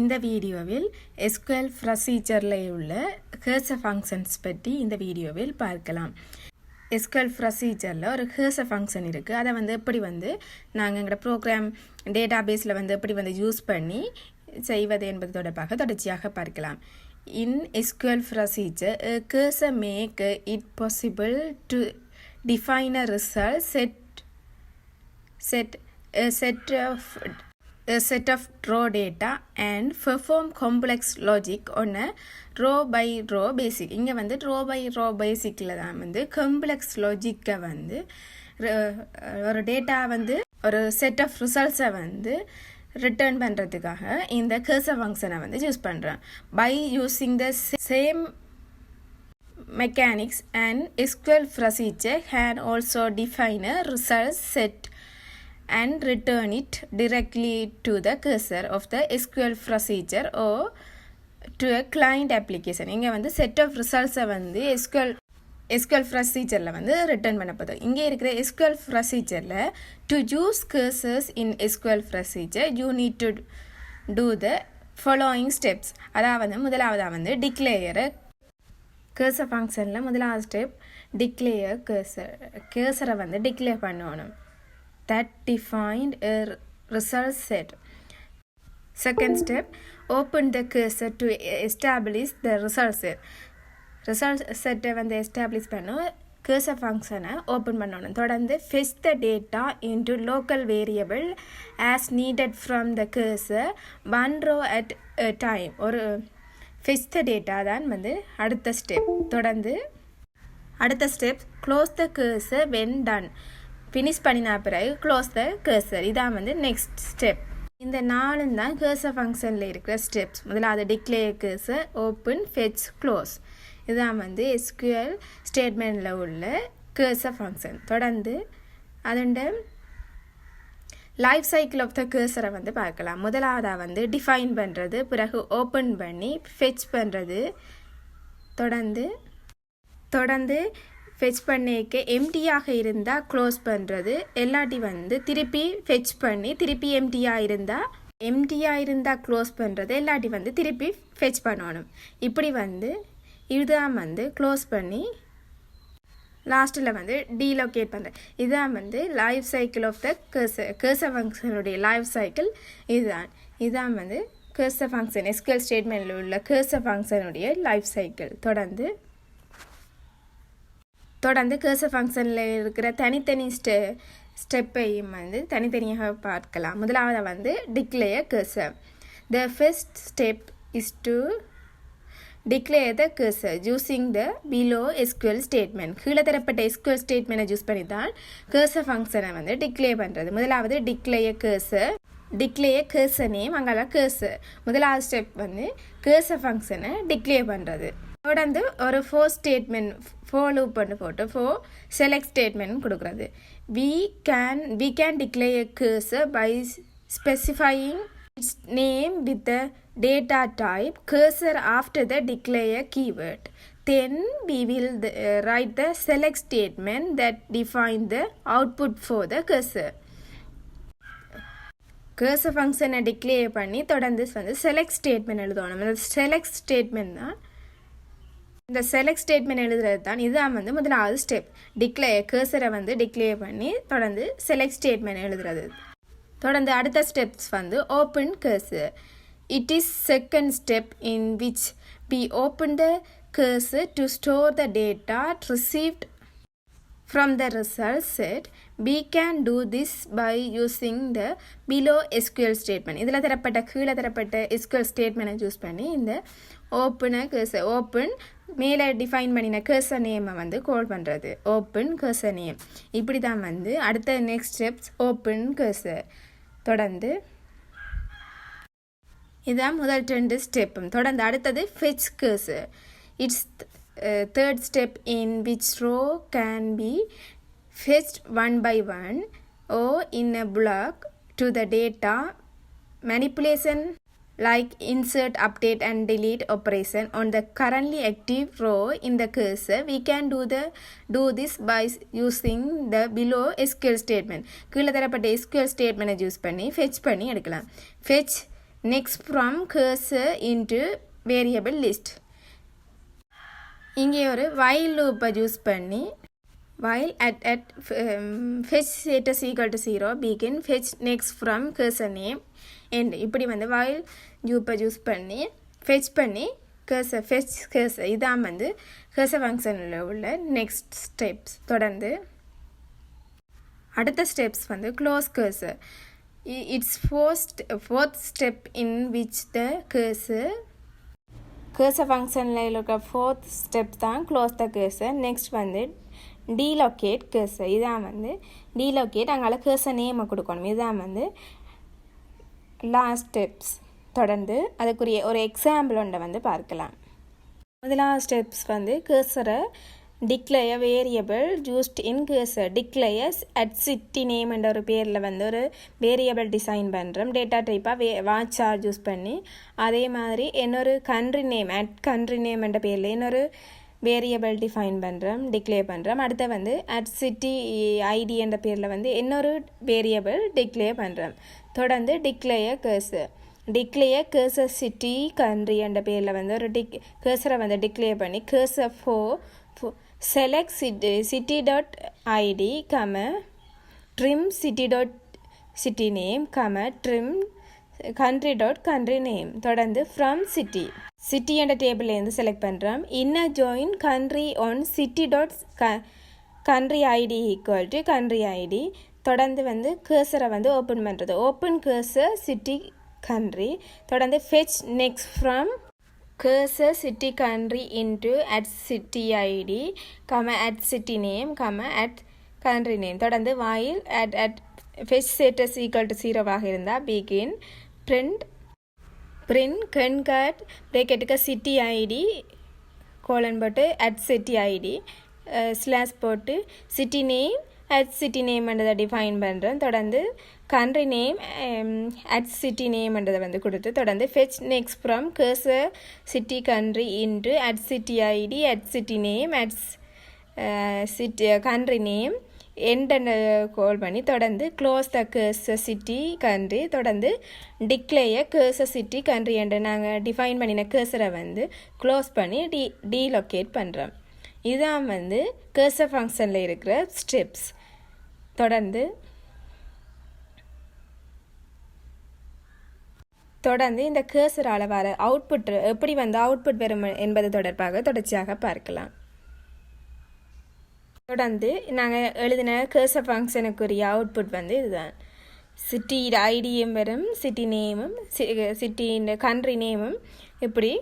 இந்த வீடியோவில் SQL ப்ரொசீஜரில் உள்ள கர்சர் ஃபங்க்ஷன்ஸ் பற்றி இந்த வீடியோவில் பார்க்கலாம். SQL ப்ரொசீஜரில் ஒரு கர்சர் ஃபங்க்ஷன் இருக்குது. அதை எப்படி நாங்கள் எங்களோட ப்ரோக்ராம் டேட்டா பேஸில் எப்படி யூஸ் பண்ணி செய்வது என்பது தொடர்பாக தொடர்ச்சியாக பார்க்கலாம். In SQL procedure, a cursor make it possible to define a result set of raw data and perform complex logic on a row by row basic. இங்கே row by row basicல தான் complex logic ஒரு data ஒரு set of results return பண்ணுறதுக்காக இந்த cursor ஃபங்க்ஷனை use பண்ணுறேன். By using the same mechanics and SQL procedure can also define a result set and return it directly to the cursor of the SQL procedure or to a client application. இங்கே set of results SQL ப்ரொசீஜரில் return பண்ண போதும். இங்கே இருக்கிற SQL ப்ரொசீஜரில் to use cursors in SQL procedure you need to do the following steps. அதாவது முதலாவதாக டிக்ளேயரை cursor ஃபங்க்ஷனில் முதலாவது ஸ்டெப் டிக்ளேயர் கர்சரை டிக்ளேர் பண்ணணும். That defined a result set. Second step, open the cursor to establish the result set. Result செட்டை establish பண்ணோம். Cursor ஃபங்க்ஷனை open பண்ணணும். தொடர்ந்து fetch the data into local variable as needed from the cursor one row at a time. ஒரு fetch the data தான் அடுத்த step. தொடர்ந்து அடுத்த step close the cursor when done. Finish பண்ணினா பிறகு க்ளோஸ் த cursor. இதான் நெக்ஸ்ட் ஸ்டெப். இந்த நாலும் தான் கர்சர் ஃபங்க்ஷனில் இருக்கிற ஸ்டெப்ஸ். முதலாவது declare cursor, open, fetch, close. இதுதான் SQL ஸ்டேட்மெண்ட்டில் உள்ள கர்சர் ஃபங்க்ஷன். தொடர்ந்து அதோட லைஃப் சைக்கிள் ஆஃப் த கர்சரை பார்க்கலாம். முதலாவதாக டிஃபைன் பண்ணுறது, பிறகு ஓப்பன் பண்ணி ஃபெச் பண்ணுறது, தொடர்ந்து ஃபெச் பண்ணிக்க எம்டியாக இருந்தால் க்ளோஸ் பண்ணுறது, எல்லாட்டி திருப்பி ஃபெச் பண்ணி திருப்பி எம்டியாக இருந்தால் க்ளோஸ் பண்ணுறது, எல்லாட்டி திருப்பி ஃபெச் பண்ணணும். இப்படி இதுதான் க்ளோஸ் பண்ணி லாஸ்ட்டில் டீலோகேட் பண்ணுறேன். இதுதான் life cycle of the cursor ஃபங்க்ஷனுடைய லைஃப் சைக்கிள். இதுதான் கர்சர் ஃபங்க்ஷன் SQL ஸ்டேட்மெண்ட்டில் உள்ள கர்சர் ஃபங்க்ஷனுடைய லைஃப் சைக்கிள். தொடர்ந்து கர்சர் ஃபங்க்ஷனில் இருக்கிற தனித்தனி ஸ்டெப்பையும் தனித்தனியாக பார்க்கலாம். முதலாவது declare cursor. The first step is to declare the cursor using the below SQL statement. கீழே தரப்பட்ட SQL ஸ்டேட்மெண்ட்டை யூஸ் பண்ணி தான் கர்சர் ஃபங்க்ஷனை டிக்ளேர் பண்ணுறது. முதலாவது டிக்ளேர் கர்சர் நேம், அங்கே கர்சர். முதலாவது ஸ்டெப் கர்சர் ஃபங்க்ஷனை டிக்ளேர் பண்ணுறது. தொடர்ந்து ஒரு ஃபோர் லூப் போட்டு செலக்ட் ஸ்டேட்மெண்ட் கொடுக்குறது. we can declare a cursor by specifying its name with the data type cursor after the declare keyword. Then we will write the select statement that define the output for the cursor. cursor ஃபங்க்ஷனை declare பண்ணி தொடர்ந்து select statement எழுதணும். Select statement தான் இந்த select statement எழுதுறது தான். இதுதான் முதலாவது ஸ்டெப். கர்சரை டிக்ளேர் பண்ணி தொடர்ந்து செலக்ட் ஸ்டேட்மெண்ட் எழுதுறது. தொடர்ந்து அடுத்த steps open cursor. It is second step in which we open the cursor to store the data received from the result set. We can do this by using the below SQL statement. இதில் கீழே தரப்பட்ட SQL ஸ்டேட்மெண்ட்டை use பண்ணி இந்த open மேலே define பண்ணின cursor நேமை கால் பண்ணுறது. Open cursor name. இப்படி தான் அடுத்த நெக்ஸ்ட் ஸ்டெப்ஸ் ஓப்பன் கர்சர். தொடர்ந்து இதுதான் முதல் 2 ஸ்டெப்பும். தொடர்ந்து அடுத்தது fetch cursor. It's third step in which row can be fetched one by one or in a block to the data manipulation like insert, update and delete operation on the currently active row in the cursor. We can do this by using the below SQL statement. கீழே தரப்பட்ட SQL statement use பண்ணி fetch பண்ணி எடுக்கலாம். fetch next from cursor into variable list. இங்கே ஒரு while loop use பண்ணி while at fetch status equal to 0 begin fetch next from cursor name end. இப்படி வந்து while loop யூஸ் பண்ணி fetch பண்ணி fetch cursor இதான் வந்து cursor ஃபங்க்ஷனில் உள்ள next steps. தொடர்ந்து அடுத்த ஸ்டெப்ஸ் வந்து close cursor. It's fourth step in which the cursor ஃபங்க்ஷனில் இருக்க fourth step தான் க்ளோஸ் த cursor. நெக்ஸ்ட் வந்து delocate cursor. இதான் வந்து delocate அங்கால cursor நேமை கொடுக்கணும். இதான் வந்து லாஸ்ட் ஸ்டெப்ஸ். தொடர்ந்து அதுக்குரிய ஒரு எக்ஸாம்பிள் ஒன்றை வந்து பார்க்கலாம். முதலாவது ஸ்டெப்ஸ் வந்து cursor declare variable used in cursor. declares at city name என்ற ஒரு பேரில் வந்து ஒரு வேரியபிள் டிசைன் பண்ணுறோம். டேட்டா டைப்பாக வாட்சார்ஜ் யூஸ் பண்ணி அதே மாதிரி இன்னொரு country name at country name என்ற பேரில் இன்னொரு வேரியபிள் டிஃபைன் பண்ணுறோம், டிக்ளேர் பண்ணுறோம். அடுத்த வந்து அட் சிட்டி ஐடி என்ற பேரில் வந்து இன்னொரு வேரியபிள் டிக்ளேர் பண்ணுறோம். தொடர்ந்து declare cursor. Declare cursor city country என்ற பேரில் வந்து ஒரு cursor வந்து டிக்ளேர் பண்ணி cursor select city.id, trim city.city name, trim country.country name. தொடர்ந்து from city என்ற டேபிளில் இருந்து செலக்ட் பண்ணுறோம். inner join country on city.country id equal to country id. தொடர்ந்து வந்து cursor வந்து ஓப்பன் பண்ணுறது. Open cursor city country. தொடர்ந்து fetch next from cursor city country into at city id, at city name, at country name. தொடர்ந்து while at fetch status equal to 0 ஆக இருந்தால் begin print concat bracketக்கு city id colon போட்டு at city id slash போட்டு city name at city name என்றதை define பண்ணுறோம். தொடர்ந்து country name at city name என்றதை வந்து கொடுத்து தொடர்ந்து fetch next from cursor city country into at city id at city name at city country name end கால் பண்ணி தொடர்ந்து close the cursor city country. தொடர்ந்து declare cursor city country என்று நாங்கள் define பண்ணின cursor வந்து க்ளோஸ் பண்ணி delocate பண்ணுறோம். இதுதான் வந்து cursor ஃபங்க்ஷனில் இருக்கிற ஸ்டெப்ஸ். தொடர்ந்து இந்த கர்சரால் வர அவுட்புட் எப்படி வந்து அவுட்புட் வரும் என்பது தொடர்பாக தொடர்ச்சியாக பார்க்கலாம். தொடர்ந்து நாங்கள் எழுதின கர்சர் ஃபங்க்ஷனுக்குரிய அவுட்புட் வந்து இதுதான். சிட்டி ஐடியும் வரும், சிட்டி நேமும் சிட்டியின் கண்ட்ரி நேமும் இப்படி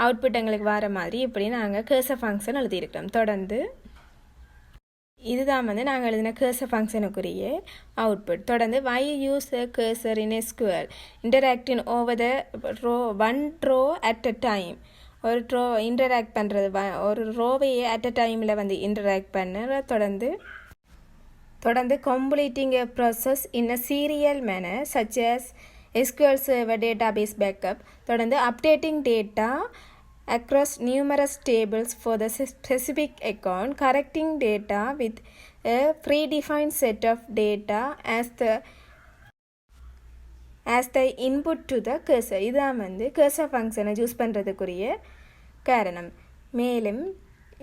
அவுட்புட் எங்களுக்கு வர மாதிரி இப்படி நாங்கள் கர்சர் ஃபங்க்ஷன் எழுதியிருக்கிறோம். தொடர்ந்து இதுதான் வந்து நாங்கள் எழுதின கர்சர் ஃபங்க்ஷனுக்குரிய அவுட்புட். தொடர்ந்து why use a cursor in SQL interacting over the one row at a time. ஒரு ரோ இன்டராக்ட் பண்ணுறது, ஒரு ரோவையே அட் அ டைமில் வந்து இன்டராக்ட் பண்ண. தொடர்ந்து completing a process in a serial manner such as SQL Server database backup. தொடர்ந்து updating data across numerous tables for the specific account, correcting data with a predefined set of data as the input to the cursor. இதுதான் வந்து cursor ஃபங்க்ஷனை use பண்ணுறதுக்குரிய காரணம். மேலும்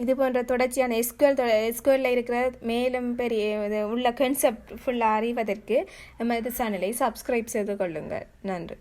இது போன்ற தொடர்ச்சியான எஸ்கியூஎல்ல இருக்கிற மேலும் பெரிய உள்ள கன்செப்ட் ஃபுல்லாக அறிவதற்கு நம்ம இது சேனலை சப்ஸ்கிரைப் செய்து கொள்ளுங்கள். நன்றி.